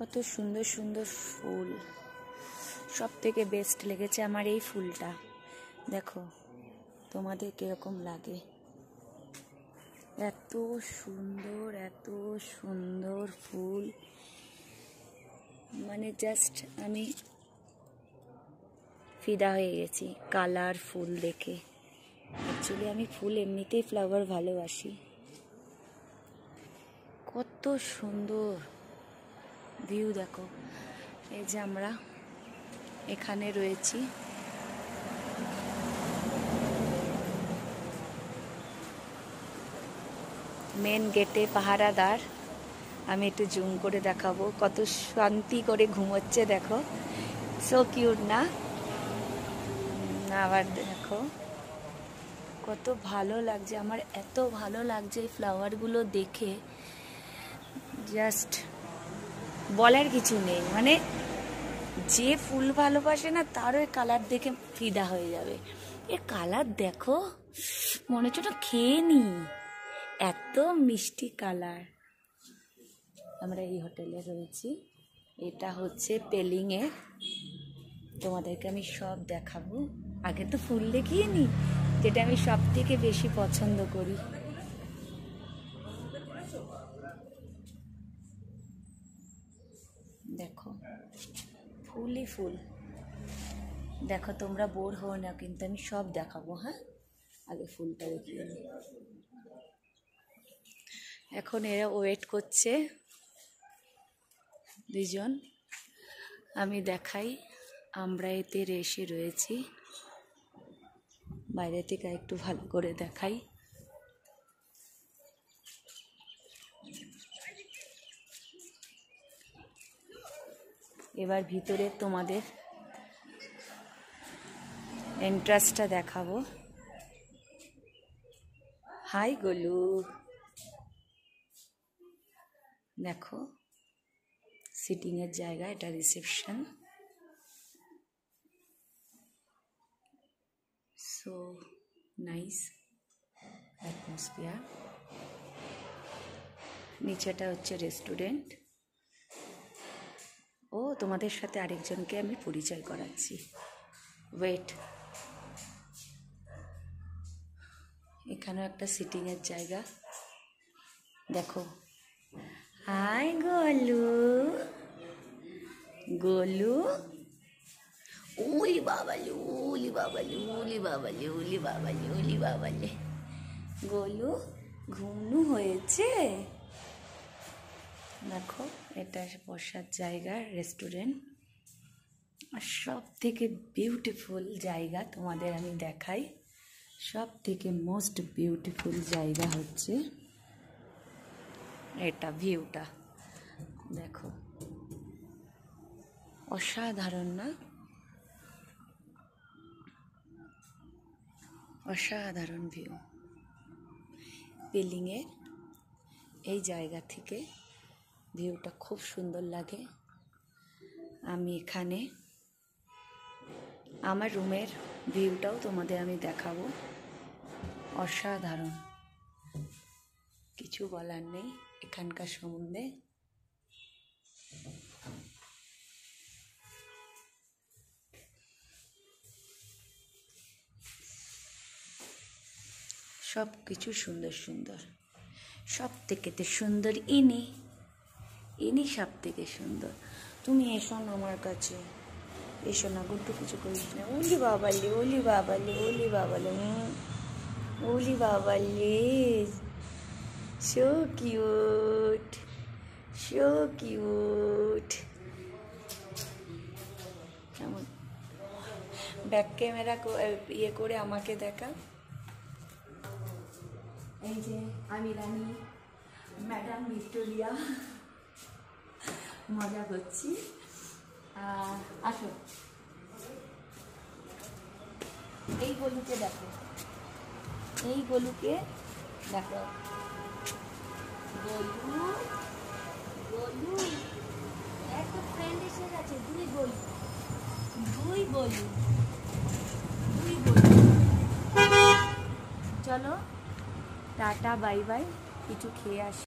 কত সুন্দর সুন্দর ফুল। সব থেকে বেস্ট লেগেছে আমার এই ফুলটা। দেখো তোমাদের কিরকম লাগে। এত সুন্দর ফুল, মানে জাস্ট আমি ফিদা হয়ে গেছি কালার ফুল দেখে। অ্যাকচুয়ালি আমি ফুল এমনিতেই ফ্লাওয়ার ভালোবাসি। কত সুন্দর ভিউ দেখো। এই যে আমরা এখানে রয়েছি, মেন গেটে পাহারাদার। আমি একটু জুম করে দেখাবো, কত শান্তি করে ঘুমোচ্ছে দেখো। সো কিউট না? আবার দেখো কত ভালো লাগছে, আমার এত ভালো লাগছে এই ফ্লাওয়ারগুলো দেখে, জাস্ট বলার কিছু নেই। মানে যে ফুল ভালোবাসে না তারও এই কালার দেখে ফিদা হয়ে যাবে। এ কালার দেখো, মনে হচ্ছে না খেয়ে নি, এত মিষ্টি কালার। আমরা এই হোটেলে রয়েছি, এটা হচ্ছে পেলিংয়ে। তোমাদেরকে আমি সব দেখাবো। আগে তো ফুল দেখিয়ে নি, যেটা আমি সব থেকে বেশি পছন্দ করি। দেখো ফুলই ফুল। দেখো তোমরা বোর হও না, কিন্তু আমি সব দেখাবো। হ্যাঁ, আগে ফুলটা দেখিয়ে নি। এখন এরা ওয়েট করছে দুজন। আমি দেখাই, আমরা এতে এসে রয়েছি। বাইরে থেকে একটু ভালো করে দেখাই। এবার ভিতরে তোমাদের এন্ট্রান্সটা দেখাবো। হাই গোলু, দেখো সিটিং এর জায়গা, এটা রিসেপশন। So nice atmosphere. নিচেটা হচ্ছে রেস্টুরেন্ট। ও তোমাদের সাথে আরেকজনকে আমি পরিচয় করাচ্ছি, ওয়েট। এখানেও একটা সিটিং এর জায়গা দেখো। হাই গোলু, গোলু উলি বাবালি, উলি বাবালি, উলি বাবালি, উলি বাবালি, উলি বাবালি। গোলু ঘুমনু হয়েছে। দেখো এটা বসার জায়গা, রেস্টুরেন্ট। আর সব থেকে বিউটিফুল জায়গা তোমাদের আমি দেখাই। সব থেকে মোস্ট বিউটিফুল জায়গা হচ্ছে এটা। ভিউটা দেখো, অসাধারণ না? অসাধারণ ভিউ। পেলিংয়ে এই জায়গা থেকে ভিউটা খুব সুন্দর লাগে। আমি এখানে আমার রুমের ভিউটাও তোমাদের আমি দেখাবো। অসাধারণ, কিছু বলার নেই এখানকার সম্বন্ধে। সব কিছু সুন্দর সুন্দর। সব থেকে সুন্দর ইনি, ইনি সব থেকে সুন্দর। তুমি এসো না আমার কাছে, এসো না, গুড্ডু কিছু করিস না। ওলি বাবালি, ওলি বাবালি, ওলি বাবালি, ওলি বাবালি। So cute, so cute. কেমন ব্যাক ক্যামেরা ইয়ে করে আমাকে দেখা। এই যে আমি রানী ম্যাডাম ভিক্টোরিয়া, মজা করছি। আসো, এই গলুকে দেখো, এই গলুকে দেখো। গলু, গলু একটা ফ্রেন্ড এসে গেছে। দুই গলু, দুই গলু, দুই গলু। চলো টাটা, বাই বাই, কিছু খেয়ে আসি।